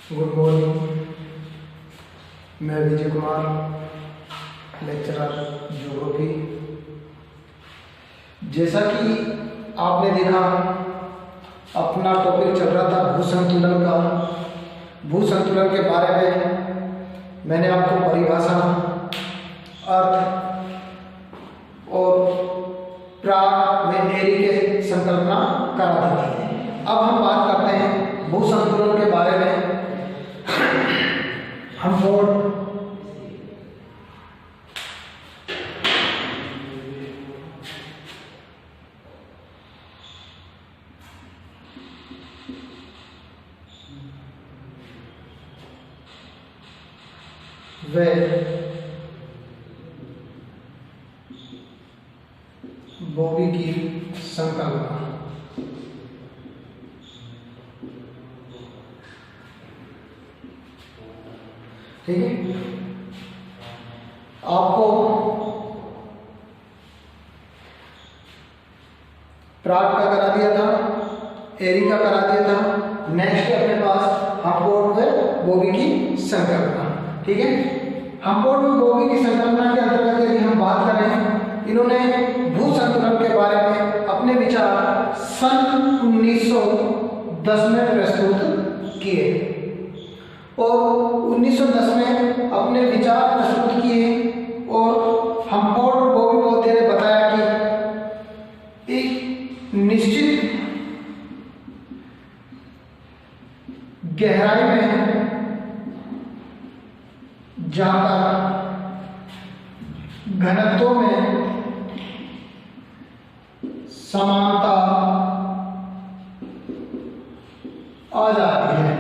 Good morning. मैं Vijay Kumar, lecturer geography. जैसा कि आपने देखा, अपना टॉपिक चल रहा था भूसंतुलन का। भूसंतुलन के बारे में मैंने आपको परिभाषा, अर्थ और प्राग में एरी के संकल्पना करा दी थी। अब हम बात करते हैं भूसंतुलन के बारे में। हम बॉबी की संकल्पना। ठीक है, आपको प्राग का करा दिया था, एरी का करा दिया था। नेक्स्ट अपने पास हम्फोर्ड व बॉबी की संकल्पना। ठीक है, हम्फोर्ड व बॉबी की संकल्पना के अंतर्गत यदि हम बात करें, इन्होंने भूसंतुलन के बारे में अपने विचार सन 1910 में प्रस्तुत किए और 1910 में अपने विचार प्रस्तुत किए और हम्फोर्ड और बॉबी पोथे ने बताया कि एक निश्चित गहराई में जाकर घनत्वों में समानता आ जाती है।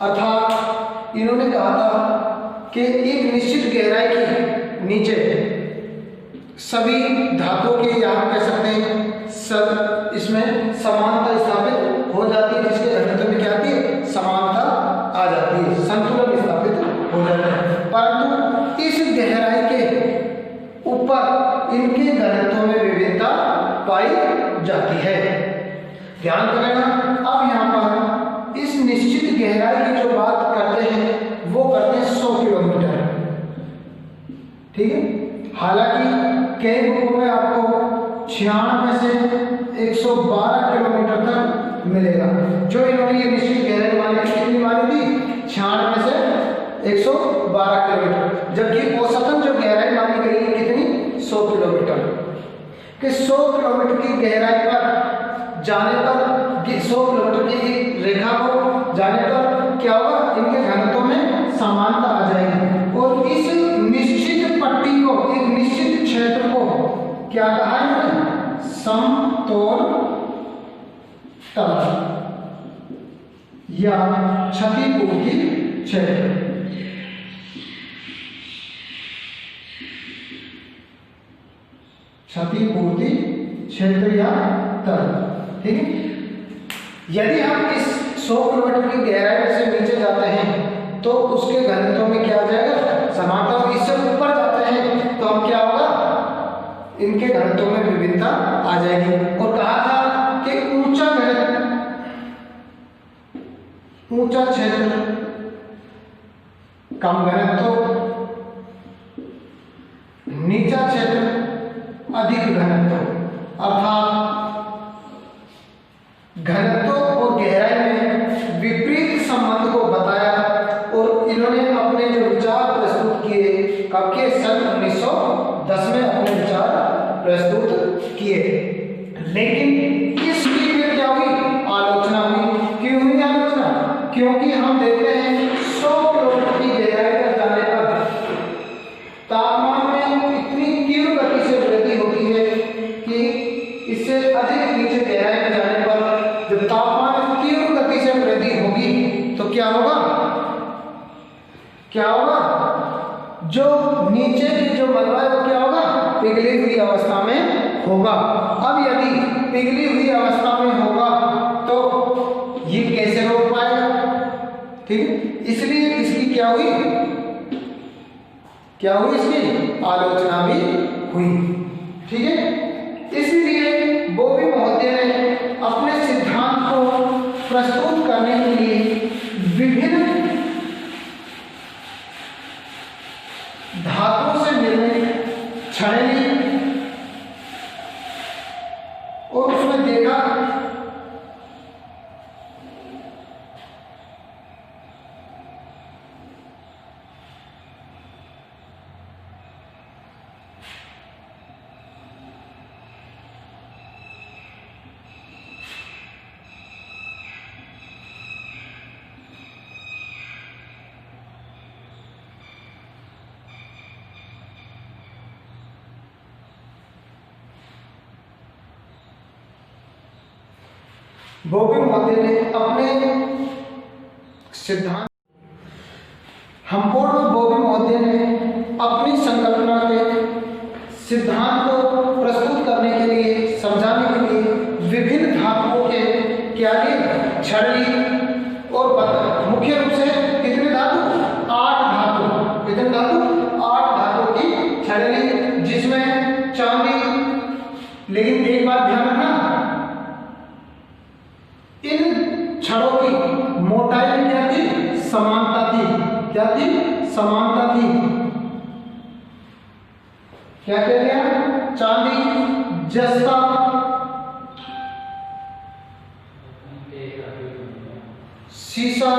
अर्थात इन्होंने कहा था कि एक निश्चित गहराई के नीचे सभी धातुओं के, यहाँ कह सकते हैं, सब इसमें समानता स्थापित हो जाती है, जिसके घनत्व में क्या आती है, समानता आ जाती है, संतुलन स्थापित हो जाता है। परंतु इस गहराई के ऊपर इनके घनत्व में विविधता पाई जाती है। ध्यान करेगा। अब यहाँ पर इस निश्चित गहराई की जो बात करते हैं वो करते हैं 100 किलोमीटर। ठीक है, हालांकि कई बुकों में आपको 96 से 112 किलोमीटर तक मिलेगा। जो इन्होंने ये निश्चित गहराई मानी थी, कितनी मानी थी, 96 से 112 किलोमीटर, जबकि औसतन जो गहराई मानी गई है कितनी, 100 किलोमीटर। कि 100 किलोमीटर की गहराई पर जाने पर, 100 किलोमीटर की एक रेखा को जाने पर क्या होगा, इनके घनत्व में समानता आ जाएगी और इस निश्चित पट्टी को, एक निश्चित क्षेत्र को क्या कहा है, समतोल तल या क्षतिपूर्ति क्षेत्र। क्षतिपूर्ति क्षेत्र या तल। ठीक है, यदि हम इस 100 किलोमीटर की गहराई से नीचे जाते हैं तो उसके घनत्व में क्या आ जाएगा, समानता। इससे ऊपर जाते हैं तो हम क्या होगा, इनके घनत्व में विभिन्नता आ जाएगी। और कहा था कि ऊंचा क्षेत्र कम घनत्व, नीचा क्षेत्र अधिक घनत्व। अर्थात घनत्व और गहराई में विपरीत संबंध को बताया और इन्होंने अपने जो विचार प्रस्तुत किए, कब के, सन 1910 में अपने विचार प्रस्तुत किए। लेकिन इस पीरियड क्या हुई, आलोचना हुई। क्यों हुई आलोचना, क्योंकि हम देखते हैं 100 किलोमीटर की गहराई पर जाने पर तापमान में इतनी तीव्र गति से वृद्धि होती है कि इससे अधिक नीचे गहराई में जाने पर जब तापमान तीव्र गति से वृद्धि होगी तो क्या होगा, जो नीचे की जो मलबा है वो क्या होगा, पिघली हुई अवस्था में होगा। अब यदि पिघली हुई अवस्था में होगा तो ये कैसे रोक पाएगा। ठीक है, इसलिए इसकी क्या हुई, इसकी आलोचना भी हुई। ठीक है, इसलिए बॉबी महोदय ने अपने सिद्धांत को प्रस्तुत करने के लिए विभिन्न धातुओं से मिलने छड़ेली और उसमें देखा बॉबी महोदय ने अपने सिद्धांत हम्पोर्ट बॉबी महोदय ने अपनी संकल्पना के सिद्धांत को प्रस्तुत करने के लिए, समझाने के लिए विभिन्न धातुओं के छड़ी और पत्थर, मुख्य रूप से कितने धातु? 8 धातु। कितने धातु? 8 धातु की छड़ी, जिसमें चांदी, लेकिन एक बात ध्यान रखना, इन छड़ों की मोटाई में क्या थी? समानता थी। क्या थी? समानता थी। क्या कह दिया? चांदी, जस्ता, सीसा,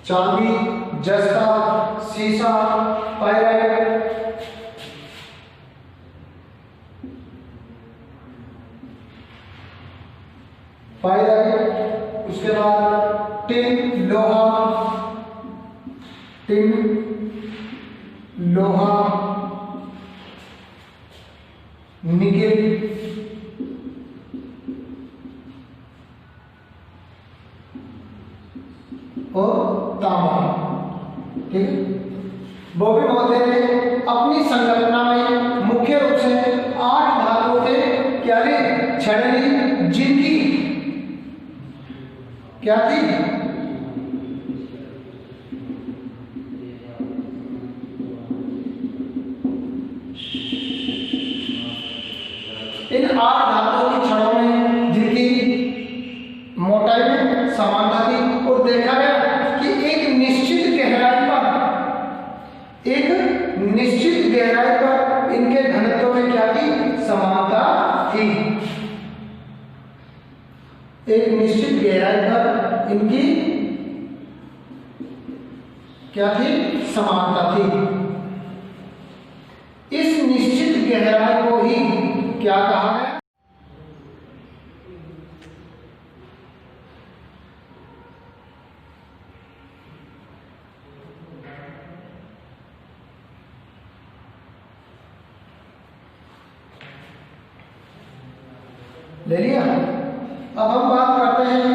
चांदी, जस्ता, सीसा, पायराइट, उसके बाद टिन, लोहा, निकेल और तांबा। ठीक है। बॉबी महोदय ने अपनी संकल्पना में मुख्य रूप से 8 धातुओं के छड़ेली, जिनकी क्या थी? इन 8 धातुओं की छड़ों में जिनकी मोटाई में समानता थी, और देखा गया कि एक निश्चित गहराई पर इनके घनत्व में क्या थी? समानता थी। एक निश्चित गहराई पर इनकी क्या थी? समानता थी। इस निश्चित गहराई को ही क्या कहा है? ले लिया। अब हम बात करते हैं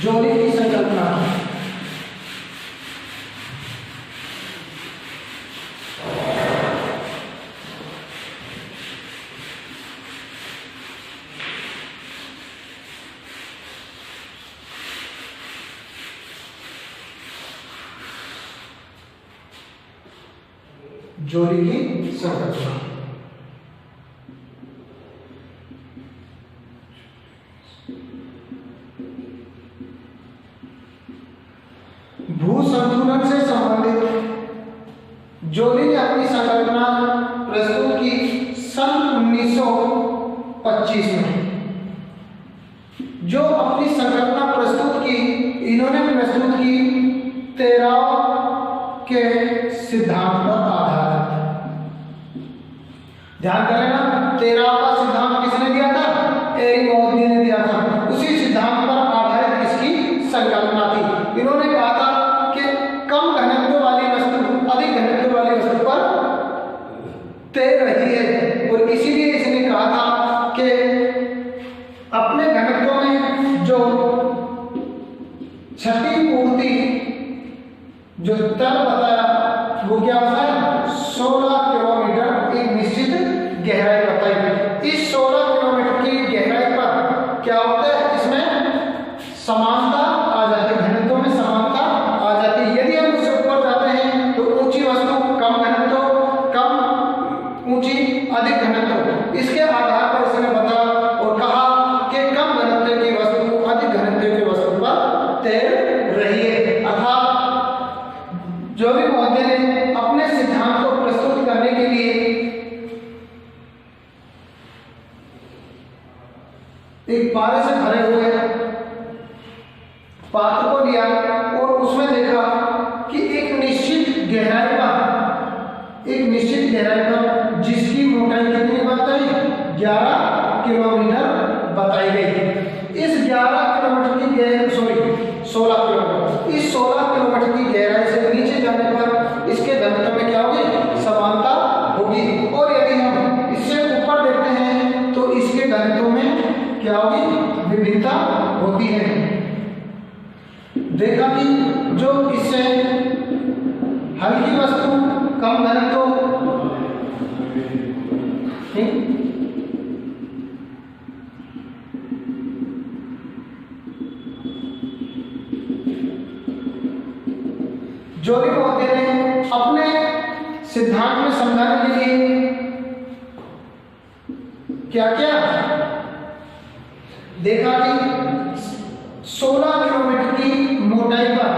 जोली की संकल्पना। जोली की संकल्पना। भू संतुलन से संबंधित जोली ने अपनी संकल्पना प्रस्तुत की सन 1925 में। जो अपनी संकल्पना प्रस्तुत की, इन्होंने प्रस्तुत की तेराव के सिद्धांत पर आधारित। ध्यान कर लेना, 13वां का सिद्धांत किसने दिया था? एरिमोदी ने दिया था। उसी सिद्धांत पर आधारित इसकी संकल्पना थी। इन्होंने कहा था कि कम घनत्व वाली वस्तु अधिक घनत्व वाली वस्तु पर तैर रही है, और इसीलिए इसने कहा था कि अपने घनत्व में जो क्षतिपूर्ति जो तल बताया वो क्या होता है? 16 किलोमीटर एक निश्चित गहराई बताई। इस 16 किलोमीटर की गहराई पर क्या होता है? इसमें समानता आ जाती है, घनत्व में समानता आ जाती है। यदि हम उससे ऊपर जाते हैं तो ऊंची वस्तु कम घनत्व, कम ऊंची अधिक घनत्व, इसके आधार पर इसने बताया और कहा कि कम घनत्व की वस्तु अधिक घनत्व की वस्तु पर तैर रही है। अर्थात जो भी महोदय ने अपने सिद्धांत को प्रस्तुत करने के लिए एक पारे से भरे हुए पात्र को लिया और उसमें देखा कि एक निश्चित गहराई पर जिसकी मोटाई कितनी बताई? 11 किलोमीटर बताई गई। इस 11 किलोमीटर की गहराई 16 किलोमीटर, इस 16 किलोमीटर की गहराई से नीचे जाने पर इसके घनत्व में क्या होगी? समानता होगी। और यदि हम इससे ऊपर देखते हैं तो इसके घनत्व में क्या होगी? विभिन्नता होती है। देखा कि जो इससे हल्की वस्तु कम घनत्व, जो भी महोदय ने अपने सिद्धांत में समझाने के लिए क्या क्या देखा कि 16 किलोमीटर की मोटाई पर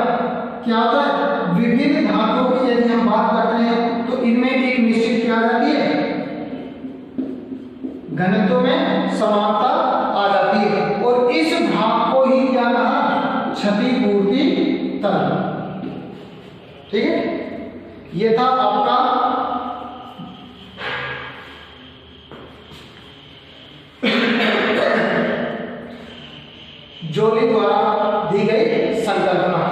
क्या होता है? विभिन्न धातुओं की यदि हम बात करते हैं तो इनमें एक निश्चित क्या आ जाती है? घनत्व में समानता आ जाती है, और इस भाग को ही क्या कहा? क्षतिपूर्ति तल। ठीक है, ये था आपका जोली द्वारा दी गई संकल्पना।